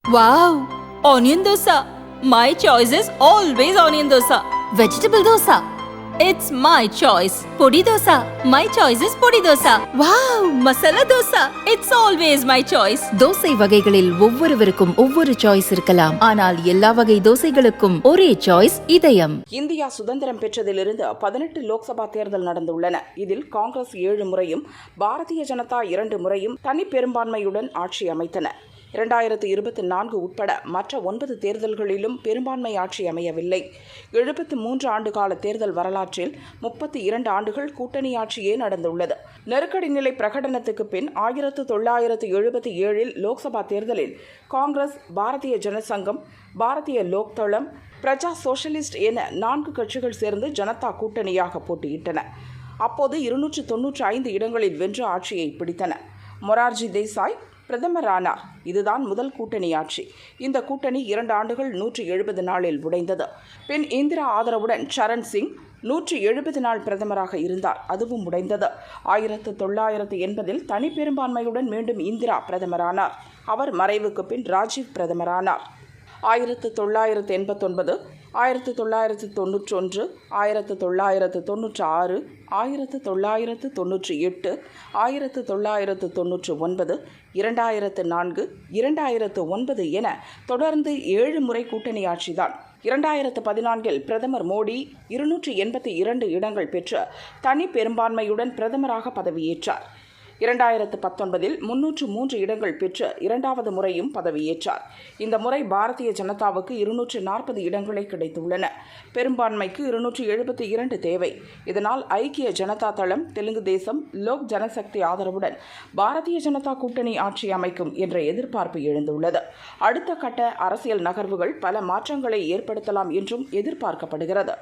Wow! Onion dosa. My choice is always onion dosa. Vegetable dosa. It's my choice. Podi dosa. My choice is podi dosa. Wow! Masala dosa. It's always my choice. Dosa வகைகளில் ஒவ்வொருவருக்கும் ஒவ்வொரு choice இருக்கலாம். ஆனால் எல்லா வகை தோசைகளுக்கும் ஒரே choice இதயம். India சுதந்திரம் பெற்றதிலிருந்து 18 லோக்சபா தேர்தல் நடந்துள்ளன. இதில் காங்கிரஸ் 7 முறையும் பாரதிய ஜனதா 2 முறையும் தனி பெரும்பான்மையுடன் ஆட்சி அமைத்தன. 2024 உட்பட மற்ற 9 தேர்தல்களிலும் பெரும்பான்மை ஆட்சி அமையவில்லை. 73 ஆண்டுகால தேர்தல் வரலாற்றில் 32 ஆண்டுகள் கூட்டணி ஆட்சியே நடந்துள்ளது. நெருக்கடி நிலை பிரகடனத்துக்கு பின் 1977 லோக்சபா தேர்தலில் காங்கிரஸ், பாரதிய ஜனசங்கம், பாரதிய லோக்தளம், பிரஜா சோஷலிஸ்ட் என 4 கட்சிகள் சேர்ந்து ஜனதா கூட்டணியாக போட்டியிட்டன. அப்போது 295 இடங்களில் வென்ற ஆட்சியை பிடித்தன. மொரார்ஜி தேசாய் பிரதமரானார். இதுதான் முதல் கூட்டணி ஆட்சி. இந்த கூட்டணி 2 ஆண்டுகள் 170 நாளில் உடைந்தது. பின் இந்திரா ஆதரவுடன் சரண் சிங் 170 நாள் பிரதமராக இருந்தார். அதுவும் உடைந்தது. 1980 தனி பெரும்பான்மையுடன் மீண்டும் இந்திரா பிரதமரானார். அவர் மறைவுக்கு பின் ராஜீவ் பிரதமரானார். 1989, 1991, 1996, 1998, 1999, 2004, 2009 என தொடர்ந்து 7 முறை கூட்டணி ஆட்சிதான். 2014 பிரதமர் மோடி 282 இடங்கள் பெற்று தனி பெரும்பான்மையுடன் பிரதமராக பதவியேற்றார். 2019 303 இடங்கள் பெற்று 2வது முறையும் பதவியேற்றார். இந்த முறை பாரதிய ஜனதாவுக்கு 240 இடங்களே கிடைத்துள்ளன. பெரும்பான்மைக்கு 272 தேவை. இதனால் ஐக்கிய ஜனதா தளம், தெலுங்கு தேசம், லோக் ஜனசக்தி ஆதரவுடன் பாரதிய ஜனதா கூட்டணி ஆட்சி அமைக்கும் என்ற எதிர்பார்ப்பு எழுந்துள்ளது. அடுத்த கட்ட அரசியல் நகர்வுகள் பல மாற்றங்களை ஏற்படுத்தலாம் என்றும் எதிர்பார்க்கப்படுகிறது.